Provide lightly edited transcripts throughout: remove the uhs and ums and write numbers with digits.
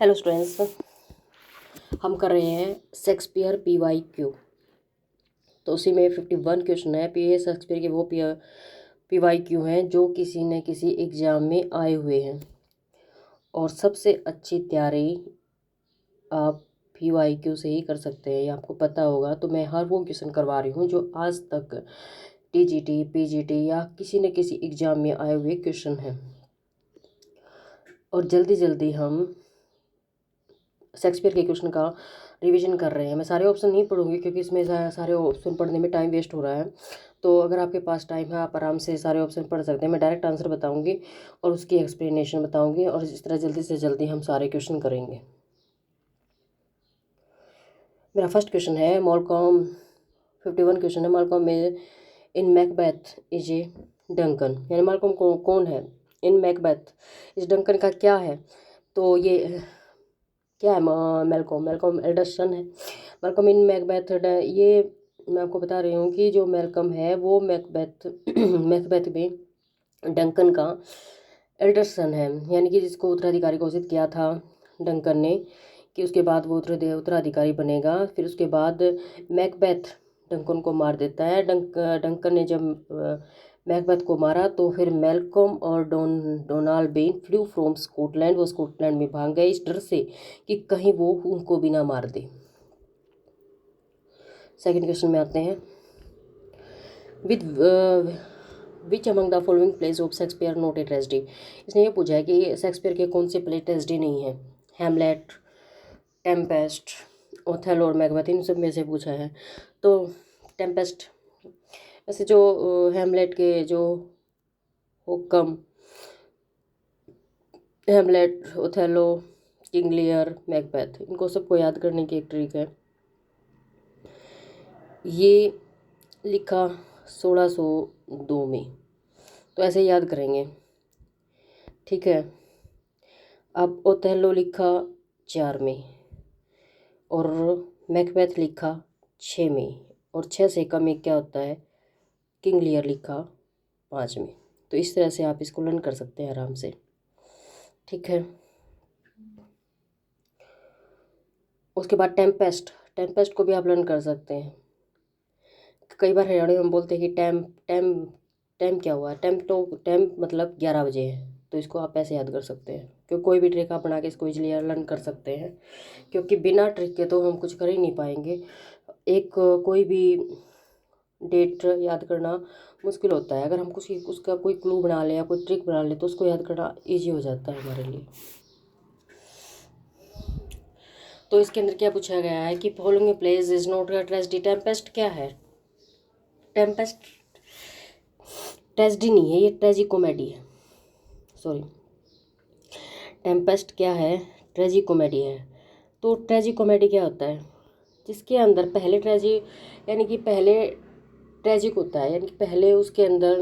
Hello students, हम कर रहे हैं शेक्सपियर PYQ। तो उसी में 51 क्वेश्चन है। ये शेक्सपियर के वो PYQ हैं जो किसी न किसी एग्ज़ाम में आए हुए हैं, और सबसे अच्छी तैयारी आप PYQ से ही कर सकते हैं, ये आपको पता होगा। तो मैं हर वो क्वेश्चन करवा रही हूँ जो आज तक TGT PGT या किसी न किसी एग्ज़ाम में आए हुए क्वेश्चन हैं, और जल्दी जल्दी हम शेक्सपियर के क्वेश्चन का रिवीजन कर रहे हैं। मैं सारे ऑप्शन नहीं पढ़ूंगी क्योंकि इसमें सारे ऑप्शन पढ़ने में टाइम वेस्ट हो रहा है। तो अगर आपके पास टाइम है आप आराम से सारे ऑप्शन पढ़ सकते हैं। मैं डायरेक्ट आंसर बताऊंगी और उसकी एक्सप्लेनेशन बताऊंगी, और इस तरह जल्दी से जल्दी हम सारे क्वेश्चन करेंगे। मेरा फर्स्ट क्वेश्चन है मॉलकॉम। 51 क्वेश्चन है। मॉलकॉम में इन मैकबेथ इज ए डंकन, यानी मॉलकॉम कौन है? इन मैकबेथ इस डंकन का क्या है? तो ये क्या है? मेलकॉम मेलकॉम एल्डर सन है। मेलकॉम इन मैकबेथ, ये मैं आपको बता रही हूँ कि जो मेलकॉम है वो मैकबेथ मैकबेथ में डंकन का एल्डर सन है, यानी कि जिसको उत्तराधिकारी घोषित किया था डंकन ने कि उसके बाद वो उत्तराधिकारी बनेगा। फिर उसके बाद मैकबेथ डंकन को मार देता है। डंकन ने जब मैकबेथ को मारा तो फिर मेलकॉम और Donald Ben flu from Scotland, वो स्कॉटलैंड में भाग गए इस डर से कि कहीं वो उनको भी ना मार दे। सेकंड क्वेश्चन में आते हैं। With which among the following place of Shakespeare not a tragedy. इसने ये पूछा है कि शेक्सपियर के कौन से प्ले ट्रेजेडी नहीं है। हैमलेट, टेम्पेस्ट, ओथेलो और मैकबेथ, इन सब में से पूछा है। तो टेम्पेस्ट, वैसे जो हैमलेट के जो हुक्म, Hamlet, Othello, King Lear, Macbeth, इनको सबको याद करने की एक ट्रिक है। ये लिखा 1602 में, तो ऐसे याद करेंगे, ठीक है। अब ओथेलो लिखा 4 में, और मैकबेथ लिखा 6 में, और 6 से कम में क्या होता है? किंग लियर लिखा 5 में। तो इस तरह से आप इसको लर्न कर सकते हैं आराम से, ठीक है। उसके बाद टेम्पेस्ट, टेम्पेस्ट को भी आप लर्न कर सकते हैं। कई बार हरियाणा में हम बोलते हैं कि टैम टैम टैम क्या हुआ? टैम मतलब 11 बजे है, तो इसको आप ऐसे याद कर सकते हैं। क्योंकि कोई भी ट्रिक आप बना के इसको इजीली लर्न कर सकते हैं, क्योंकि बिना ट्रिक के तो हम कुछ कर ही नहीं पाएंगे। एक कोई भी डेट याद करना मुश्किल होता है, अगर हम कुछ उसका कोई क्लू बना लें या कोई ट्रिक बना लें तो उसको याद करना ईजी हो जाता है हमारे लिए। तो इसके अंदर क्या पूछा गया है कि following place is not a tragedy. Tempest क्या है? टेम्पेस्ट ट्रेजेडी नहीं है, ये ट्रेजी कॉमेडी है। सॉरी, टेम्पेस्ट क्या है? ट्रेजी कॉमेडी है। तो ट्रेजी कॉमेडी क्या होता है? जिसके अंदर पहले ट्रेजी, यानी कि पहले ट्रेजिक होता है, यानी कि पहले उसके अंदर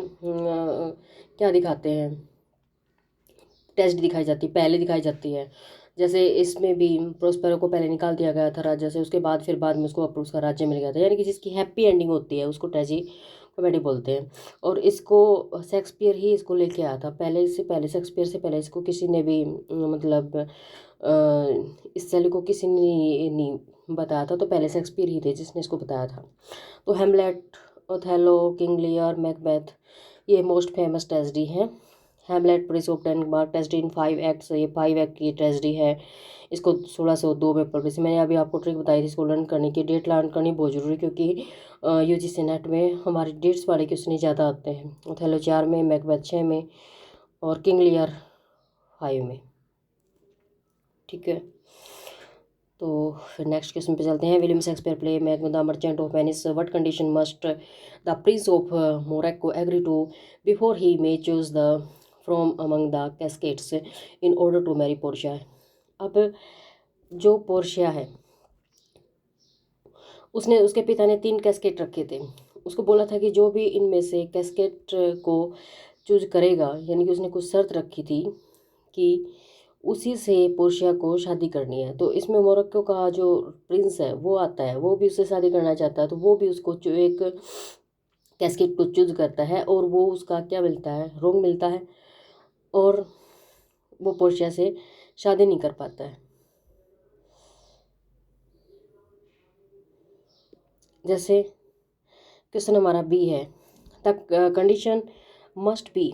क्या दिखाते हैं? ट्रेजेडी दिखाई जाती है, पहले दिखाई जाती है। जैसे इसमें भी प्रोस्पेरो को पहले निकाल दिया गया था राज्य से, उसके बाद फिर बाद में उसको उसका राज्य मिल गया था, यानी कि जिसकी हैप्पी एंडिंग होती है उसको ट्रेजी कॉमेडी बोलते हैं। और इसको शेक्सपियर ही इसको लेके आया था। पहले इससे पहले शेक्सपियर से पहले इसको किसी ने भी मतलब इस शैली को किसी ने नहीं बताया था, तो पहले शेक्सपियर ही थे जिसने इसको बताया था। तो Hamlet, Othello, King Lear, Macbeth, ये मोस्ट फेमस ट्रेजेडी हैं। Hamlet prince of Denmark tragedy in 5 acts, ये 5 एक्ट की ट्रेजेडी है। इसको 1602 में पब्लिश। मैंने अभी आपको ट्रिक बताई थी इसको लर्न करने की। डेट लर्न करनी बहुत ज़रूरी, क्योंकि UGC नेट में हमारे डेट्स वाले क्वेश्चन ज़्यादा आते हैं। ओथेलो 4 में, मैकबेथ 6 में, और किंग लियर 5 में, ठीक है। तो फिर नेक्स्ट क्वेश्चन पे चलते हैं। William Shakespeare play make the merchant of Venice, what condition must the prince of Morocco agree to before he may choose the from among the caskets in order to marry Portia. अब जो Portia है उसने, उसके पिता ने 3 casket रखे थे। उसको बोला था कि जो भी इनमें से कैस्केट को चूज करेगा, यानी कि उसने कुछ शर्त रखी थी कि उसी से पोर्शिया को शादी करनी है। तो इसमें मोरक्को का जो प्रिंस है वो आता है, वो भी उससे शादी करना चाहता है, तो वो भी उसको जो एक कैस्केट को चूज करता है, और वो उसका क्या मिलता है? रोंग मिलता है, और वो पोर्शिया से शादी नहीं कर पाता है। जैसे क्वेश्चन हमारा बी है, the condition must be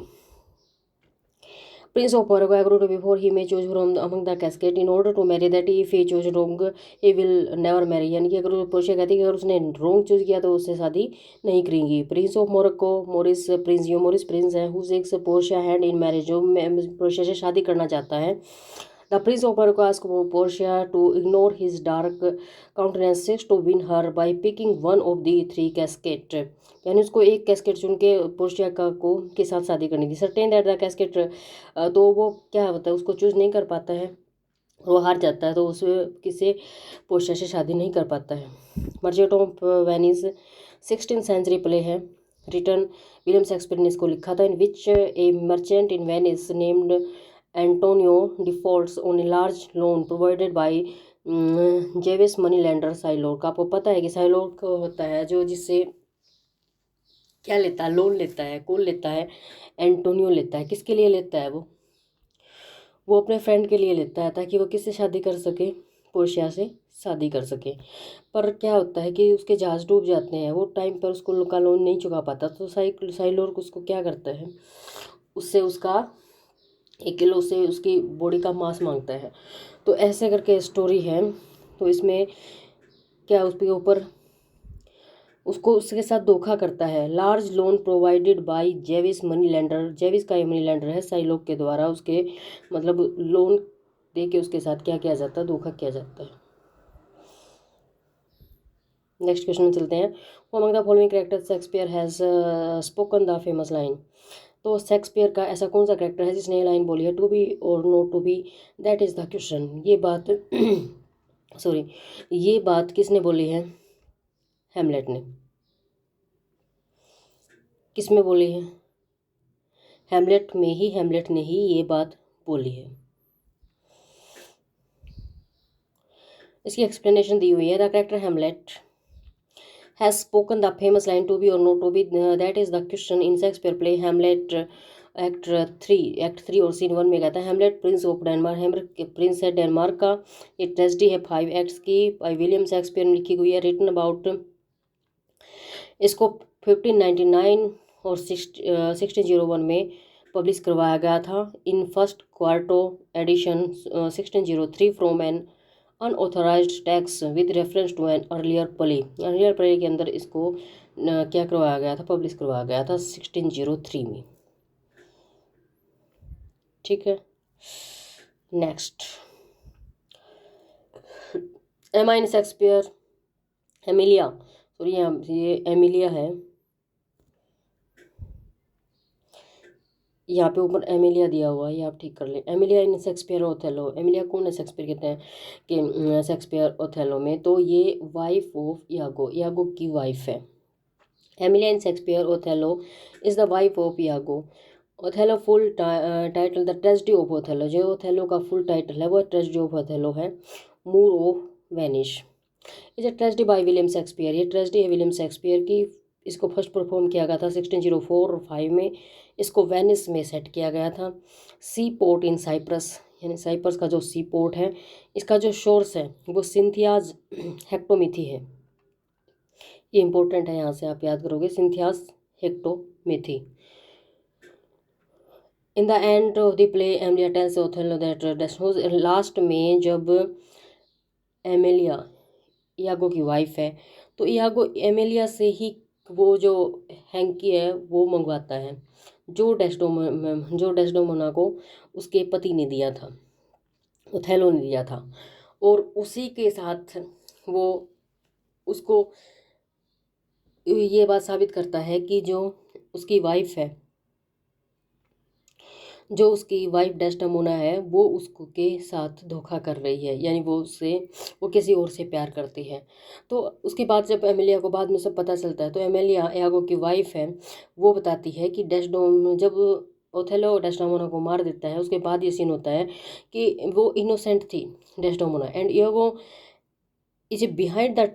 Prince of Monaco agreed before he may choose from among the cascade in order to marry that if he chose wrong he will never marry, यानी कि अगर Portia कहती है कि अगर उसने wrong choose किया तो उससे शादी नहीं करेंगी। Prince of Morocco Morris prince है who seeks Portia hand in marriage, जो पोर्शिया से शादी करना चाहता है। The prince of Morocco ask Portia to ignore his dark countenances to win her by picking one of the three casket, यानी उसको एक कैस्केट चुन के पोर्शिया का को के साथ शादी करनी थी। सर्टेन दैट द कैस्केट, तो वो क्या होता है उसको चूज नहीं कर पाता है, वो हार जाता है, तो उस किसी पोर्शिया से शादी नहीं कर पाता है। Merchant of Venice 16th century play है, रिटर्न विलियम शेक्सपियर ने इसको लिखा था। In which a merchant in Venice named Antonio defaults on a large loan provided by Jewish money lender Shylock. आपको पता है कि साइलोक होता है जो जिससे क्या लेता है, लोन लेता है। कौन लेता है? एंटोनियो लेता है। किसके लिए लेता है? वो अपने फ्रेंड के लिए लेता है ताकि वो किससे शादी कर सके, पोर्शिया से शादी कर सके। पर क्या होता है कि उसके जहाज़ डूब जाते हैं, वो टाइम पर उसको का लोन नहीं चुका पाता, तो साइलोर्क उसको क्या करता है, उससे उसका 1 किलो से उसकी बॉडी का मांस मांगता है। तो ऐसे करके स्टोरी है। तो इसमें क्या उसके ऊपर उसको उसके साथ धोखा करता है। Large loan provided by Jewish money lender, Jewish का ये मनी लेंडर है, साइलोक के द्वारा उसके मतलब लोन दे के उसके साथ क्या किया जाता है, धोखा किया जाता है। नेक्स्ट क्वेश्चन में चलते हैं। Who among the following character Shakespeare has spoken the famous line. तो शेक्सपियर का ऐसा कौन सा कैरेक्टर है जिसने लाइन बोली है, टू बी और not to be that is the question. ये बात सॉरी ये बात किसने बोली है? हैमलेट ने। किस में बोली है? हैमलेट में ही, हैमलेट ने ही ये बात बोली है। इसकी एक्सप्लेनेशन दी हुई है। The character Hamlet has spoken the famous line to be और not to be that is the question in Shakespeare play Hamlet act 3 और सीन 1 में कहता है Hamlet prince of Denmark, Hamlet prince है डेनमार्क का। ये ट्रेजेडी है 5 acts की, बाय विलियम शेक्सपियर ने लिखी हुई है। रिटन अबाउट, इसको 1599 और 1601 में पब्लिश करवाया गया था। In first quarto edition 1603 from an unauthorised text with reference to an earlier play के अंदर इसको क्या करवाया गया था, पब्लिश करवाया गया था 1603 में। ठीक है। Next, amine Shakespeare Emilia, sorry ये एमिलिया है, यहाँ पे ऊपर एमिलिया दिया हुआ है, ये आप ठीक कर लें। Emilia in Shakespeare Othello, Emilia कौन है शेक्सपियर कहते हैं कि शेक्सपियर ओथेलो में, तो ये वाइफ ऑफ यागो, यागो की वाइफ है। Emilia in Shakespeare Othello is the wife of Iago. Othello full title the tragedy of Othello, जो ओथेलो का फुल टाइटल है वो ट्रेजेडी ऑफ ओथेलो है। Moor of Venice is a tragedy by William Shakespeare, ये tragedy है William Shakespeare की। इसको first perform किया गया था 1604 और 5 में। इसको वेनिस में सेट किया गया था। सी पोर्ट इन साइप्रस, यानी साइप्रस का जो सी पोर्ट है, इसका जो शोर्स है वो सिंथियाज हेक्टोमिथी है। ये इंपॉर्टेंट है, यहाँ से आप याद करोगे, Cinthio's Hecatommithi. In the end of the play Emilia tells Othello that last में जब एमिलिया यागो की वाइफ है, तो यागो एमिलिया से ही वो जो हैंकी है वो मंगवाता है, जो डेस्डेमोना को उसके पति ने दिया था, ओथेलो ने दिया था। और उसी के साथ वो उसको ये बात साबित करता है कि जो उसकी वाइफ है, जो उसकी वाइफ डेस्डेमोना है, वो उसको के साथ धोखा कर रही है, यानी वो किसी और से प्यार करती है। तो उसके बाद जब एमिलिया को बाद में सब पता चलता है, तो एमिलिया यागो की वाइफ है, वो बताती है कि जब ओथेलो डेस्डेमोना को मार देता है, उसके बाद ये सीन होता है कि वो इनोसेंट थी Desdemona and यागो is behind the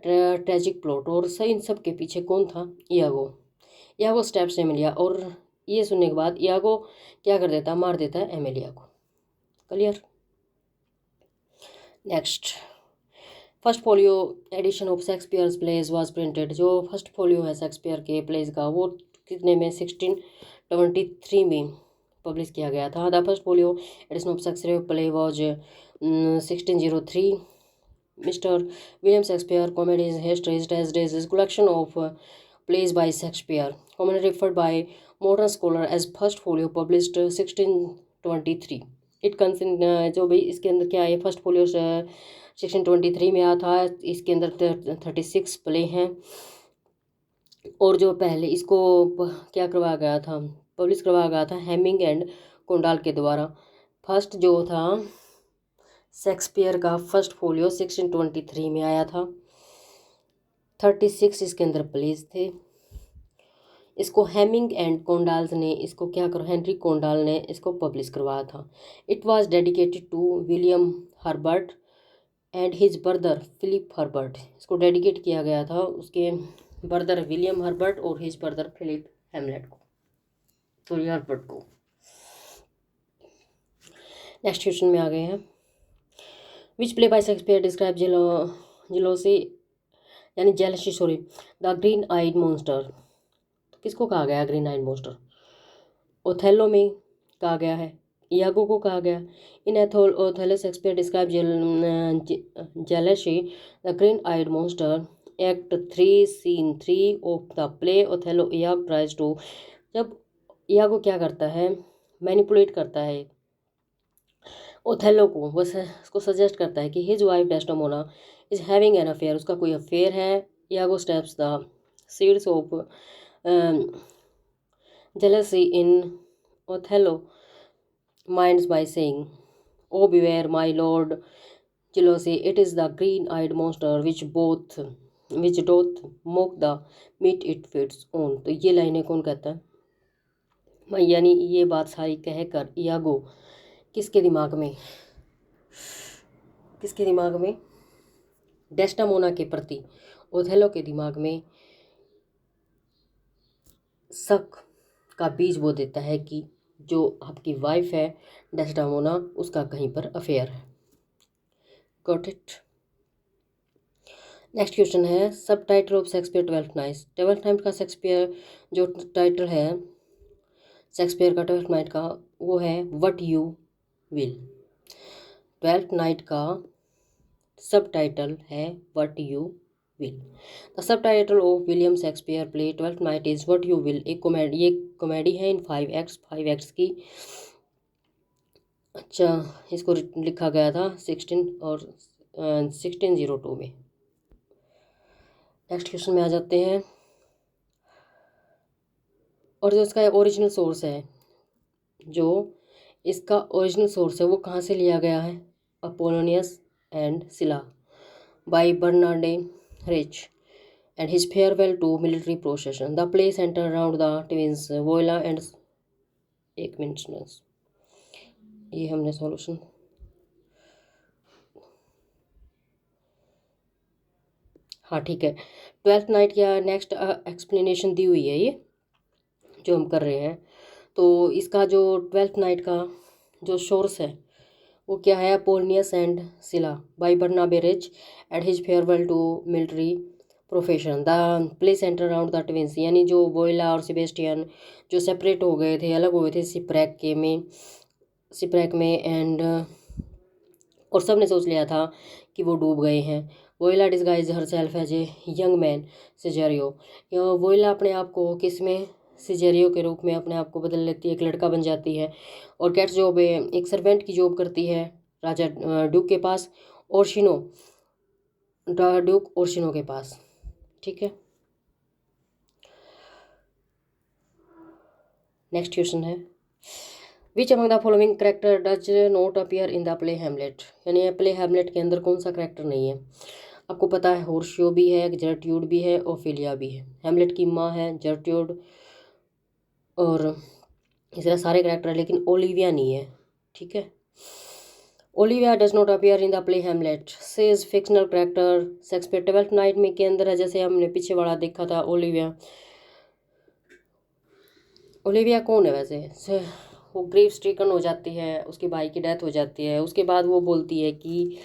tragic plot. और इन सब के पीछे कौन था? यागो स्टेप्स एमिलिया। और ये सुनने के बाद यागो क्या कर देता है? मार देता है एमिलिया को। Clear. Next, first folio edition of Shakespeare's plays was printed. जो फर्स्ट फोलियो है शेक्सपियर के प्लेज का वो कितने में 1623 में पब्लिश किया गया था। The first folio edition of Shakespeare play was 1603। Mister William Shakespeare comedies histories as days is collection of plays by Shakespeare, commonly referred by modern scholar as first folio, published 1623। It कंसिन जो भी इसके अंदर क्या है, first folio 1623 में आया था। इसके अंदर 36 प्ले हैं और जो पहले इसको क्या करवाया गया था, पब्लिश करवाया गया था हेमिंग एंड कोंडाल के द्वारा। फर्स्ट जो था शेक्सपियर का फर्स्ट फोलियो 1623 में आया था। 36 इसके अंदर प्लेस थे। इसको हेमिंग एंड कोंडाल्स ने इसको क्या करो, हेनरी कोंडाल ने इसको पब्लिश करवाया था। It was dedicated to William Herbert and his brother Philip Herbert. इसको डेडिकेट किया गया था उसके ब्रदर विलियम हर्बर्ट और हिज ब्रदर फिलिप हेमलेट को, सॉरी हर्बर्ट को। नेक्स्ट क्वेश्चन में आ गए हैं। Which play by Shakespeare describe jealousy यानी jealousy sorry the green eyed monster. किसको कहा गया ग्रीन आइड मॉन्स्टर? ओथेलो में कहा गया है, यागो को कहा गया। In Othello Shakespeare describe jealousy the green eyed monster. Act 3 scene 3 of the play Othello Iago tries to. जब यागो क्या करता है, मैनिपुलेट करता है ओथेलो को, बस उसको सजेस्ट करता है कि his wife Desdemona is having an affair, उसका कोई अफेयर है। Iago steps the seeds of jealousy in Othello minds by saying, "Oh, beware, my lord, jealousy! It is the green-eyed monster which doth mock the meat it feeds on." तो ये लाइनें कौन कहता है? यानी ये बात सारी कहकर यागो किसके दिमाग में डेस्डेमोना के प्रति ओथेलो के दिमाग में शक का बीज बो देता है कि जो आपकी वाइफ है डेस्डेमोना, उसका कहीं पर अफेयर है। Got it? नेक्स्ट क्वेश्चन है सब title of Shakespeare twelfth night. Twelfth night का शेक्सपियर जो टाइटल है शेक्सपियर का ट्वेल्थ नाइट का वो है what you will. Twelfth night का सब टाइटल है what you will. The sub title of William Shakespeare play twelfth night is what you will. एक कॉमेडी, ये कॉमेडी है इन 5 एक्ट्स की। अच्छा, इसको लिखा गया था 1602 में। नेक्स्ट क्वेश्चन में आ जाते हैं। और जो इसका ओरिजिनल सोर्स है, जो इसका ओरिजिनल सोर्स है वो कहाँ से लिया गया है? Apolonius and Silla by Barnabe Rich and his farewell to military procession. The play centered around the twins Voila and एक मिनट, ये हमने सॉल्यूशन हाँ ठीक है। ट्वेल्थ नाइट का नेक्स्ट एक्सप्लेनेशन दी हुई है ये जो हम कर रहे हैं। तो इसका जो ट्वेल्थ नाइट का जो सोर्स है वो क्या है? Apolonius and Silla by Barnabe Rich and his farewell to military profession. The play center around the twins, यानी जो वोइला और सेबेस्टियन जो सेपरेट हो गए थे, अलग हो गए थे सिप्रैक में एंड और सब ने सोच लिया था कि वो डूब गए हैं। Viola disguise herself as a young man Cesario. Viola अपने आप को किस में? सिजेरियो के रूप में अपने आप को बदल लेती है, एक लड़का बन जाती है। और कैट्स जॉब एक सर्वेंट की जॉब करती है राजा ड्यूक के पास, ओर्शिनो ड्यूक ओर्शिनो के पास। ठीक है, नेक्स्ट क्वेश्चन है which among the following character does not appear in the play Hamlet. यानी प्ले हेमलेट के अंदर कौन सा करेक्टर नहीं है? आपको पता है होर्शियो भी है, जर्ट्यूड भी है, ओफेलिया भी है। हेमलेट की माँ है जर्ट्यूड और इस तरह सारे करेक्टर है, लेकिन ओलिविया नहीं है। ठीक है, Olivia does not appear in the play Hamlet says fictional character Shakespeare twelfth night में के अंदर है। जैसे हमने पीछे वाला देखा था ओलिविया कौन है वैसे? वो ग्रीफ स्ट्रिकन हो जाती है, उसके भाई की डेथ हो जाती है। उसके बाद वो बोलती है कि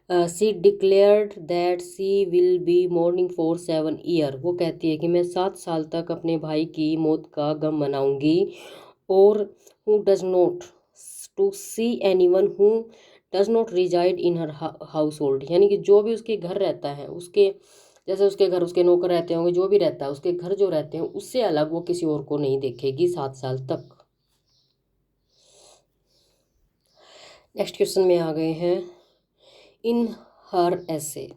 she declared that she will be mourning for 7 year. वो कहती है कि मैं 7 साल तक अपने भाई की मौत का गम मनाऊंगी। और who does not to see anyone who does not reside in her household, यानी कि जो भी उसके घर रहता है, उसके जैसे उसके घर उसके नौकर रहते होंगे, जो भी रहता है उसके घर जो रहते हैं उससे अलग वो किसी और को नहीं देखेगी 7 साल तक। नेक्स्ट क्वेश्चन में आ गए हैं। In her essay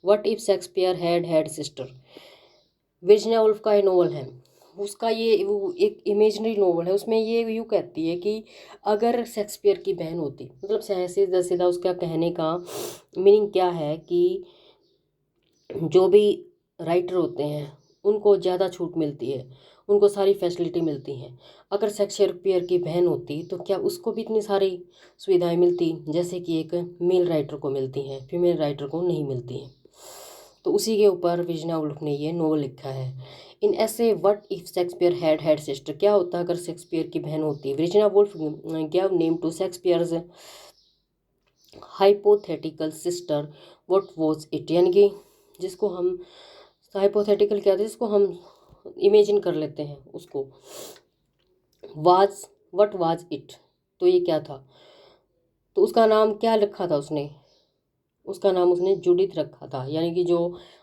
what if Shakespeare had had sister. Virginia Woolf का ये नॉवल है, उसका ये वो एक इमेजनरी नॉवल है। उसमें ये यूँ कहती है कि अगर शेक्सपियर की बहन होती, मतलब सीधा सीधा उसका कहने का मीनिंग क्या है कि जो भी राइटर होते हैं उनको ज़्यादा छूट मिलती है, उनको सारी फैसिलिटी मिलती हैं। अगर शेक्सपियर की बहन होती तो क्या उसको भी इतनी सारी सुविधाएं मिलती जैसे कि एक मेल राइटर को मिलती हैं, फीमेल राइटर को नहीं मिलती हैं। तो उसी के ऊपर विर्जिनिया वुल्फ ने ये नोवेल लिखा है। In essay what if Shakespeare had had sister, क्या होता अगर शेक्सपियर की बहन होती। Virginia Woolf gave name to Shakespeare's hypothetical sister, what was it, यानी कि जिसको हम हाइपोथेटिकल क्या था, जिसको हम इमेजिन कर लेते हैं उसको। वाज, व्हाट वाज इट, तो ये क्या था। तो उसका नाम क्या रखा था उसने, उसका नाम उसने जूडिथ रखा था। यानी कि जो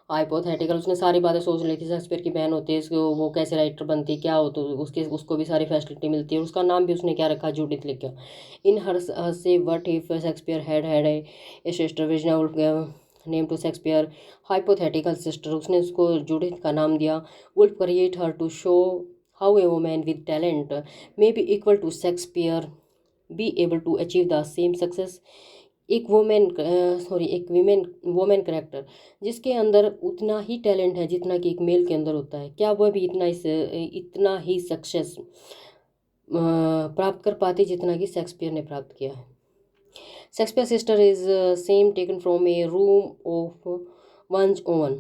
हाइपोथेटिकल, उसने सारी बातें सोच ली थी। शेक्सपियर की बहन होती है, इसको वो कैसे राइटर बनती, क्या हो, तो उसको भी सारी फैसिलिटी मिलती है। उसका नाम भी उसने क्या रखा, जूडिथ लिखा। In her essay what if Shakespeare had had a sister, Virginia Woolf name to Shakespeare hypothetical sister, उसने उसको जूडिथ का नाम दिया। Woolf create her to show how a woman with talent may be equal to Shakespeare be able to achieve the same success. एक एक women character जिसके अंदर उतना ही टैलेंट है जितना कि एक मेल के अंदर होता है, क्या वह भी इतना ही सक्सेस प्राप्त कर पाती जितना कि शेक्सपियर ने प्राप्त किया है। Shakespeare sister is same taken from a room of one's own.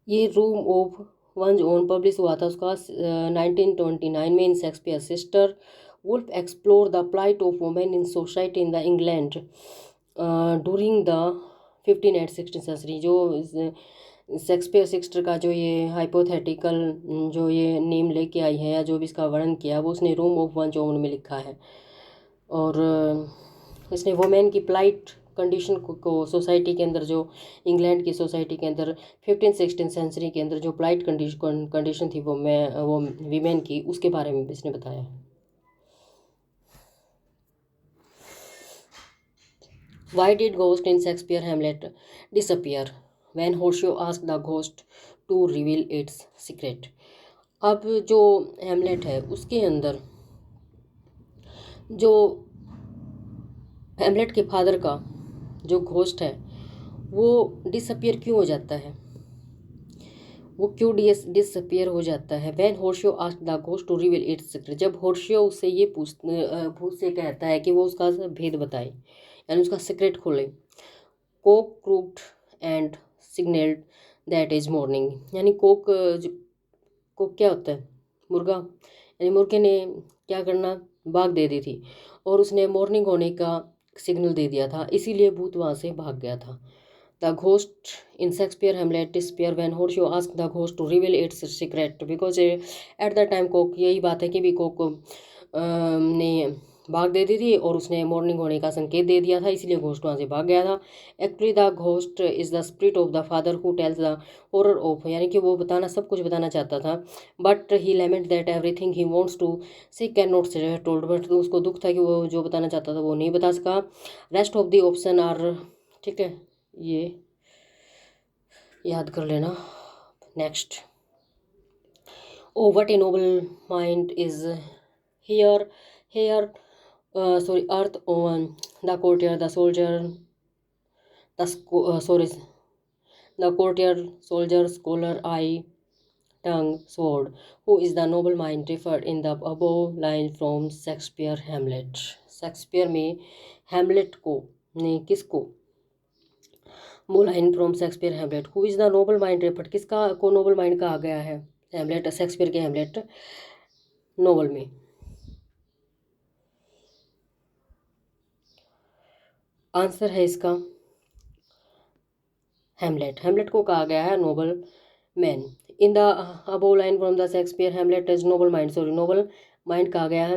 ये room of one's own publish हुआ था उसका 1929 में। In Shakespeare sister Woolf explore the plight of women in society in the England during the 15 and 16 century. जो Shakespeare sister का जो ये hypothetical जो ये नेम लेके आई है या जो भी इसका वर्णन किया वो उसने रूम ऑफ वंस ओवन में लिखा है। और इसने वुमेन की प्लाइट कंडीशन को सोसाइटी के अंदर, जो इंग्लैंड की सोसाइटी के अंदर 15-16 सेंचुरी के अंदर जो प्लाइट कंडीशन थी वो वीमेन की, उसके बारे में इसने बताया। Why did ghost in Shakespeare Hamlet disappear when Horatio asked the ghost to reveal its secret? अब जो हेमलेट है उसके अंदर जो हेमलेट के फादर का जो घोस्ट है वो डिसअपियर क्यों हो जाता है, वो क्यों डिसअपियर हो जाता है। When Horatio asked the ghost to reveal its secret, जब होर्शियो उससे ये भूत से कहता है कि वो उसका भेद बताए यानी उसका सीक्रेट खोले। Coke crooked and signalled that is morning, यानी कोक क्या होता है, मुर्गा, यानी मुर्गे ने क्या करना, भाग दे दी थी और उसने मॉर्निंग होने का सिग्नल दे दिया था, इसीलिए भूत वहाँ से भाग गया था। The ghost in Shakespeare Hamlet disappear when Horatio asked the ghost to reveal its secret because at the time cock, यही बात है कि भी कोक ने भाग दे दी थी और उसने मॉर्निंग होने का संकेत दे दिया था, इसलिए घोस्ट वहाँ से भाग गया था। Actually the ghost is the spirit of the father who tells the horror of, यानी कि वो बताना सब कुछ बताना चाहता था but he lament that everything he wants to say can not say told, but उसको दुख था कि वो जो बताना चाहता था वो नहीं बता सका। Rest of the option are, ठीक है, ये याद कर लेना। Next, oh what a noble mind is here here sorry, earth oven, the courtier, the soldier, the courtier, soldier, scholar, eye, tongue, sword. Who is the noble mind referred in the above line from Shakespeare Hamlet? Shakespeare में Hamlet को ने किसको बोला in from Shakespeare Hamlet. Who is the noble mind referred, किसका को noble mind कहा गया है हैमलेट, शेक्सपियर के हैमलेट नोवेल में। आंसर है इसका हेमलेट। हेमलेट को कहा गया है noble man. In the above line from the Shakespeare Hamlet is noble mind, sorry noble mind कहा गया है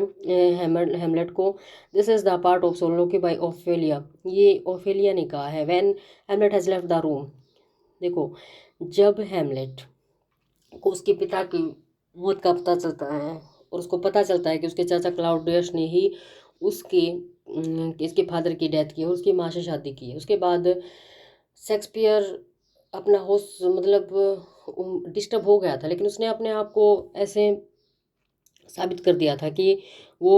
हेमलेट को। This is the part of सोलोकी bye Ophelia, ये ओफेलिया ने कहा है। When Hamlet has left the room, देखो जब हेमलेट को उसके पिता की मौत का पता चलता है और उसको पता चलता है कि उसके चाचा क्लाउडियस ने ही उसके इसके फादर की डेथ की है और उसकी माँ से शादी की है, उसके बाद शेक्सपियर अपना होश मतलब डिस्टर्ब हो गया था, लेकिन उसने अपने आप को ऐसे साबित कर दिया था कि वो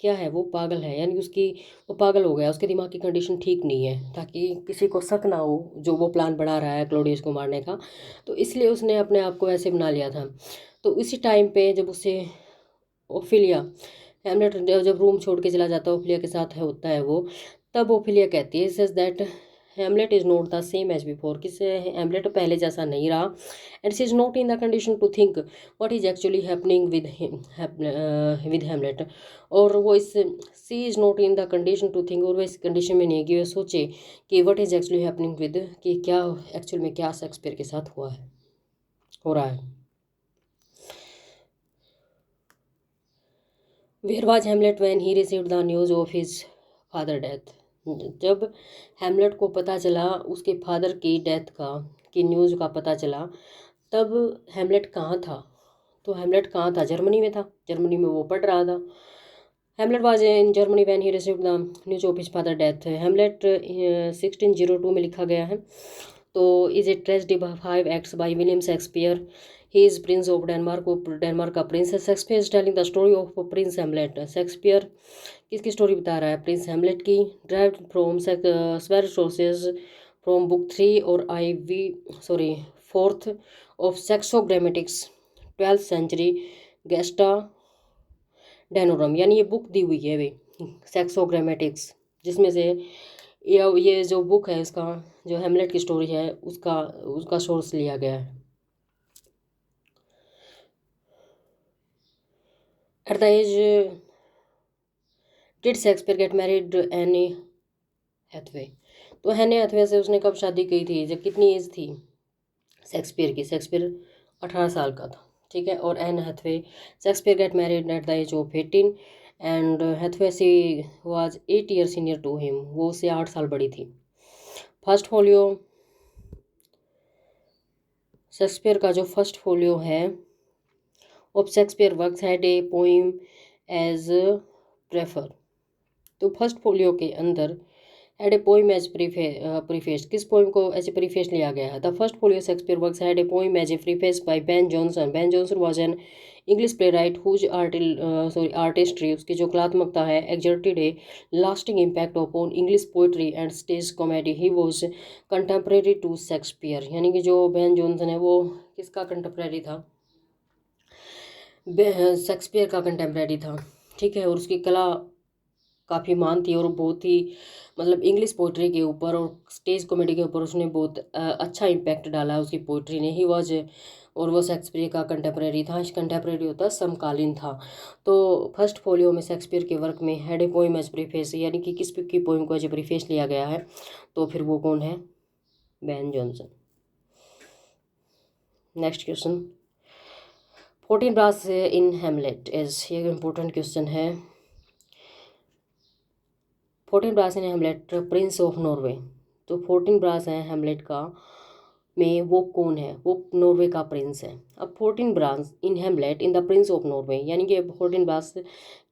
क्या है, वो पागल है, यानी उसकी वो पागल हो गया, उसके दिमाग की कंडीशन ठीक नहीं है, ताकि किसी को शक ना हो जो वो प्लान बना रहा है क्लोडियस को मारने का। तो इसलिए उसने अपने आप को ऐसे बना लिया था। तो इसी टाइम पे जब उसे ओफिलिया हेमलेट जब रूम छोड़ के चला जाता है, ओफिलिया के साथ है होता है वो, तब ओफिलिया कहती है says that Hamlet is not the same as before, किससे हेमलेट पहले जैसा नहीं रहा, and she is not in the condition to think what is actually happening with Hamlet. और वो इस she is not in the condition to think, और वो इस कंडीशन में नहीं है कि वह सोचे कि what is actually happening with, कि क्या एक्चुअल में क्या शेक्सपियर के साथ हुआ है, हो रहा है। Where was Hamlet when he received the news of his father death, जब हेमलेट को पता चला उसके फादर की डेथ का, की न्यूज़ का पता चला, तब हेमलेट कहाँ था? तो हेमलेट कहाँ था? जर्मनी में था, जर्मनी में वो पढ़ रहा था। Hamlet was in Germany when he received the news of his father death. Hamlet 1602 में लिखा गया है। तो is a tragedy by 5 acts by William Shakespeare, he is prince of Denmark, वो डेनमार्क का प्रिंस है। Shakespeare is telling the story of prince Hamlet, Shakespeare किसकी story बता रहा है? प्रिंस हेमलेट की। Drive from swear sources from book 3 और IV sorry 4th of सेक्सोग्रामेटिक्स 12th century गेस्टा डेनोरम, यानी ये बुक दी हुई है वे सेक्सोग्रामेटिक्स, जिसमें से ये जो बुक है इसका जो हेमलेट की स्टोरी है उसका उसका सोर्स लिया गया है। At the age did Shakespeare get married Anne Hathaway, तो हैने हैथवे से उसने कब शादी की थी, जब कितनी एज थी शेक्सपियर की? शेक्सपियर 18 साल का था, ठीक है। और Anne Hathaway, Shakespeare get married at the age of 18 and Hathaway she was 8 year senior to him, वो उससे 8 साल बड़ी थी। फर्स्ट फोलियो, शेक्सपियर का जो फर्स्ट फोलियो है of Shakespeare works had a poem as preface, तो फर्स्ट फोलियो के अंदर had a poem as preface, किस पोइम को एज ए प्रीफेस लिया गया है? The first folio Shakespeare works had a poem as a preface by Ben Jonson. Ben Jonson was an English playwright whose artistry, उसकी जो कलात्मकता है exerted a lasting impact upon English poetry and stage comedy. He was contemporary to Shakespeare, यानी कि जो Ben Jonson है वो किसका कंटेम्प्रेरी था? शेक्सपियर का कंटेम्प्रेरी था, ठीक है। और उसकी कला काफ़ी मान थी और बहुत ही मतलब इंग्लिश पोइट्री के ऊपर और स्टेज कॉमेडी के ऊपर उसने बहुत अच्छा इम्पैक्ट डाला उसकी पोइट्री ने। ही वॉज, और वो शेक्सपियर का कंटेम्प्रेरी था, कंटेम्प्रेरी होता है समकालीन था। तो फर्स्ट फोलियो में शेक्सपियर के वर्क में had a poem as preface, यानी कि किस की पोइम को एज ए प्रीफेस लिया गया है, तो फिर वो कौन है? Ben Jonson. नेक्स्ट क्वेश्चन, 14 ब्रास इन हेमलेट इज, ये इम्पोर्टेंट क्वेश्चन है। 14 ब्रास in Hamlet prince of Norway, तो 14 ब्रास है हेमलेट का में वो कौन है? वो नॉर्वे का प्रिंस है। अब 14 ब्रास in Hamlet in the prince of Norway, यानी कि 14 ब्रास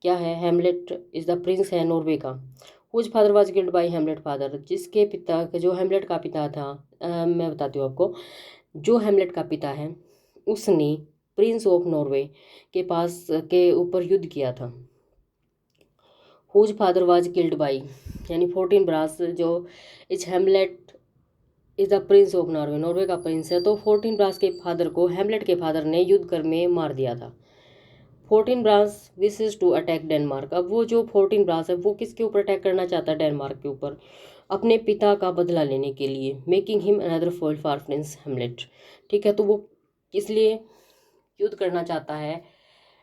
क्या है? हेमलेट इज द प्रिंस है नॉर्वे का। Whose father was killed by Hamlet father, जिसके पिता, जो हेमलेट का पिता था, मैं बताती हूँ आपको, जो हेमलेट का पिता है उसने प्रिंस ऑफ नॉर्वे के पास के ऊपर युद्ध किया था। Whose father was killed by, यानी 14 ब्रास जो इस Hamlet is the prince of Norway, Norway का प्रिंस है, तो 14 ब्रास के फादर को हेमलेट के फादर ने युद्ध कर में मार दिया था। 14 ब्रास विशेज टू अटैक डेनमार्क, अब वो जो 14 ब्रास है वो किसके ऊपर अटैक करना चाहता है? डेनमार्क के ऊपर, अपने पिता का बदला लेने के लिए, making him another foil for prince Hamlet, ठीक है। तो वो किस लिए युद्ध करना चाहता है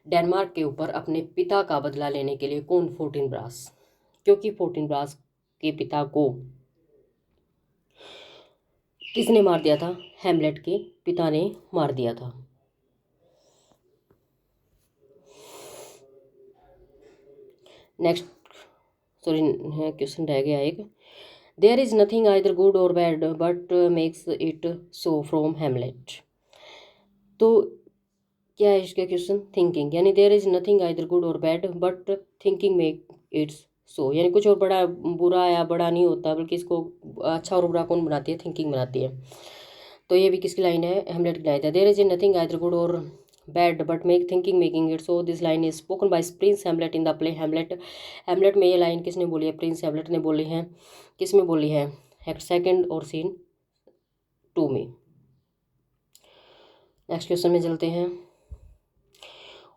डेनमार्क के ऊपर? अपने पिता का बदला लेने के लिए। कौन? 14 ब्रास, क्योंकि 14 ब्रास के पिता को किसने मार दिया था? हैमलेट के पिता ने मार दिया था। नेक्स्ट सॉरी क्वेश्चन रह गया एक। There is nothing either good or bad but makes it so from Hamlet. तो क्या है इसका क्वेश्चन? थिंकिंग, यानी there is nothing either good or bad but thinking make its so, यानी कुछ और बड़ा बुरा या बड़ा नहीं होता, बल्कि इसको अच्छा और बुरा कौन बनाती है? थिंकिंग बनाती है। तो ये भी किसकी लाइन है? हैमलेट की लाइन है। There is nothing either good or bad but make thinking making it so, this line is spoken by prince Hamlet in the play Hamlet. Hamlet में ये लाइन किसने बोली है? प्रिंस हैमलेट ने बोली है। किस में बोली है? एक्ट सेकंड और सीन 2 में। नेक्स्ट क्वेश्चन में चलते हैं।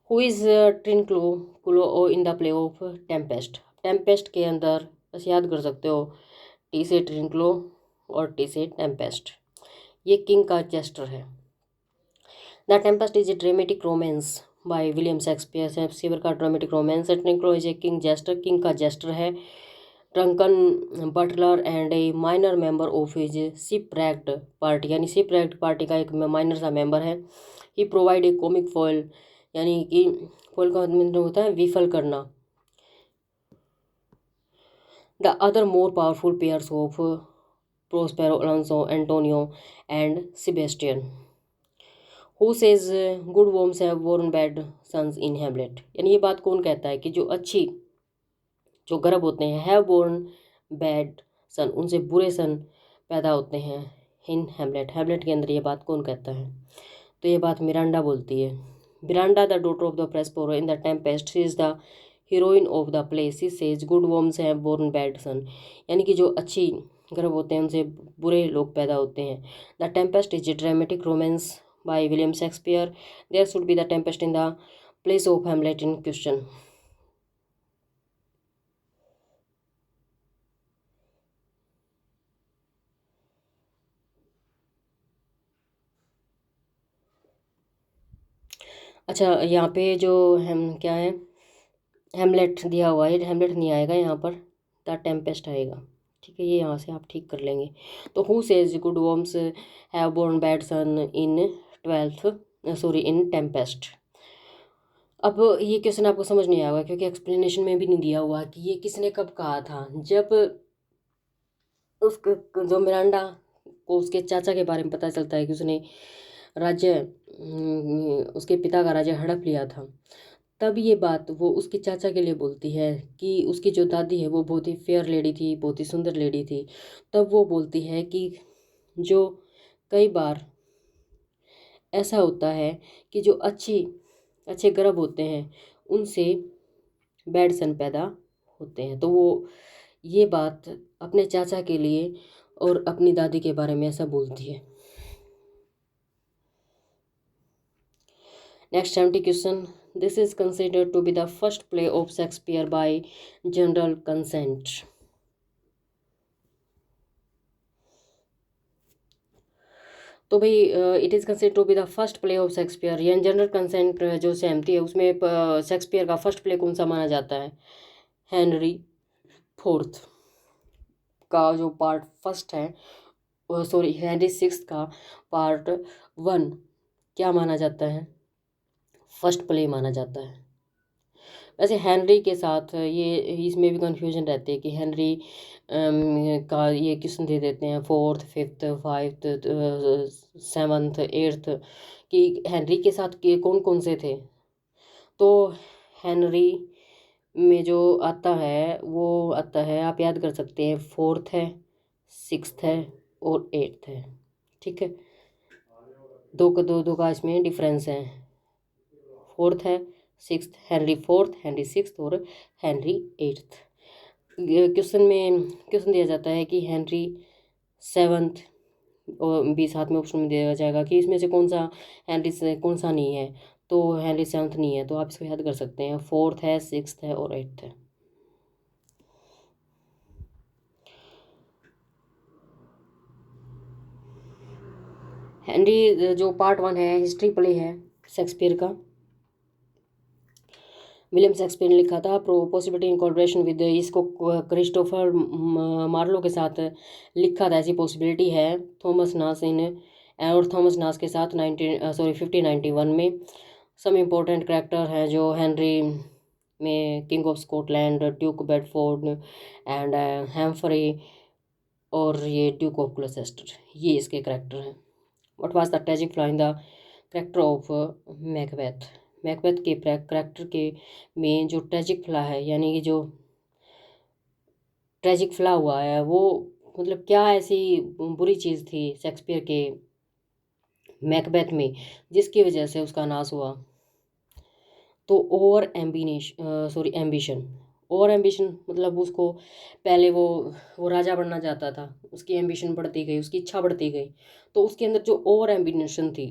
हु इज ट्रिनक्लो क्लो in the play of Tempest? Tempest के अंदर बस याद कर सकते हो, टी से ट्रिनक्लो और टी से टेम्पेस्ट। ये किंग का जेस्टर है। The Tempest is a dramatic romance by William Shakespeare. Shakespeare का ड्रामेटिक रोमांस है। Trinculo is a king jester, king का जेस्टर है। Drunken butler and a minor member of his shipwrecked party, यानी shipwrecked party का एक minor सा member है। He provide a comic foil, यानी कि फॉयल का मतलब होता है विफल करना। The other more powerful pairs of Prospero Alonso Antonio and Sebastian. Who says good wombs have borne bad sons in Hamlet, यानी ये बात कौन कहता है कि जो गर्भ होते हैं हैव बोर्न बैड सन, उनसे बुरे सन पैदा होते हैं इन हैमलेट। हैमलेट के अंदर ये बात कौन कहता है? तो ये बात मिरांडा बोलती है। Miranda the daughter of the Prospero in the Tempest, she is the heroine of the play, she says good wombs have borne bad son, यानी कि जो अच्छी गर्भ होते हैं उनसे बुरे लोग पैदा होते हैं। The Tempest is a dramatic romance by William Shakespeare. There should be the Tempest in the place of Hamlet in question. अच्छा, यहाँ पे जो हम क्या है, हेमलेट दिया हुआ है, हेमलेट नहीं आएगा यहाँ पर, द टेम्पेस्ट आएगा। ठीक है, ये यहाँ से आप ठीक कर लेंगे। तो who says good worms have borne bad son in 12th sorry in Tempest. अब ये क्वेश्चन आपको समझ नहीं आएगा क्योंकि एक्सप्लेनेशन में भी नहीं दिया हुआ कि ये किसने कब कहा था। जब उसको जो मिरांडा को उसके चाचा के बारे में पता चलता है कि उसने राज्य उसके पिता का राज्य हड़प लिया था, तब ये बात वो उसके चाचा के लिए बोलती है कि उसकी जो दादी है वो बहुत ही फेयर लेडी थी, बहुत ही सुंदर लेडी थी। तब वो बोलती है कि जो कई बार ऐसा होता है कि जो अच्छे गर्भ होते हैं उनसे बैड सन पैदा होते हैं। तो वो ये बात अपने चाचा के लिए और अपनी दादी के बारे में ऐसा बोलती है। Next 70 question. This is considered to be the first play of Shakespeare by general consent. तो भाई it is considered to be the first play of Shakespeare, यानी जनरल कंसेंट जो सहमति है उसमें शेक्सपियर का फर्स्ट प्ले कौन सा माना जाता है? हेनरी फोर्थ का जो पार्ट फर्स्ट है, सॉरी हेनरी सिक्स का पार्ट 1 क्या माना जाता है? फर्स्ट प्ले माना जाता है। वैसे हेनरी के साथ ये इसमें भी कंफ्यूजन रहती है कि हेनरी का ये किस्म दे देते हैं 4th 5th 5th 7th 8th, कि हेनरी के साथ के कौन कौन से थे। तो हेनरी में जो आता है वो आता है, आप याद कर सकते हैं, 4th है, 6th है और 8th है। ठीक है, दो का इसमें डिफरेंस है। 4th है, 6th, Henry 4th, Henry 6th और हेनरी 8th। क्वेश्चन दिया जाता है कि हेनरी 7th, और भी साथ में ऑप्शन में दिया जाएगा कि इसमें से कौन सा हेनरी से कौन सा नहीं है। तो हेनरी 7th नहीं है, तो आप इसको याद कर सकते हैं, 4th है, 6th है और 8th है। हेनरी जो पार्ट 1 है हिस्ट्री प्ले है शेक्सपियर का, विलियम शेक्सपियर ने लिखा था। पॉसिबिलिटी इन कोलैबोरेशन विद, इसको क्रिस्टोफर मार्लो के साथ लिखा था, ऐसी पॉसिबिलिटी है थॉमस नास और थॉमस नास के साथ 1591 में। सम इम्पोर्टेंट कैरेक्टर हैं जो हेनरी में king of Scotland, Duke Bedford and Humphrey, और ये ड्यूक ऑफ ग्लौसेस्टर, ये इसके कैरेक्टर हैं। What was the tragic flaw in the character of Macbeth. Macbeth के कैरेक्टर के में जो ट्रेजिक फ्लॉ है, यानी कि जो ट्रेजिक फ्लॉ हुआ है, वो मतलब क्या ऐसी बुरी चीज़ थी शेक्सपियर के मैकबेथ में जिसकी वजह से उसका नाश हुआ। तो एम्बिशन, ओवर एम्बिशन मतलब उसको पहले वो राजा बनना चाहता था, उसकी एम्बिशन बढ़ती गई, उसकी इच्छा बढ़ती गई, तो उसके अंदर जो ओवर एम्बिशन थी,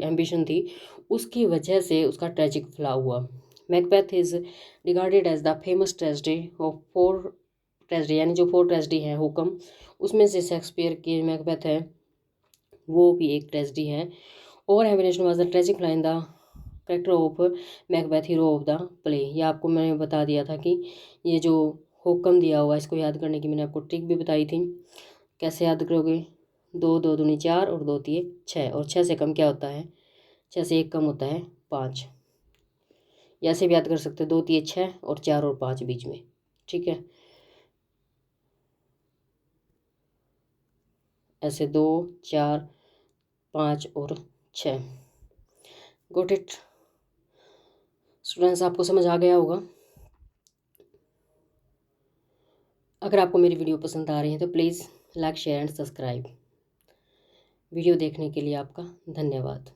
एम्बिशन थी, उसकी वजह से उसका ट्रेजिक फ्लॉ हुआ। Macbeth is regarded as the famous tragedy of four tragedy, यानी जो फोर ट्रेजेडी है हुक्म, उसमें से शेक्सपियर की मैकबेथ है, वो भी एक ट्रेजेडी है। Over ambition was the tragic flaw in the character of Macbeth, hero of the play. ये आपको मैंने बता दिया था कि ये जो हुक्म दिया हुआ, इसको याद करने की मैंने आपको ट्रिक भी बताई थी। कैसे याद करोगे? 2 2 दूनी 4 और 2 3 6, और 6 से कम क्या होता है? 6 से 1 कम होता है 5। ऐसे भी याद कर सकते हो, 2 3 6 और 4 और 5 बीच में, ठीक है। ऐसे 2 4 5 और 6। गोट इट स्टूडेंट्स, आपको समझ आ गया होगा। अगर आपको मेरी वीडियो पसंद आ रही है तो please like share and subscribe. Video देखने के लिए आपका धन्यवाद।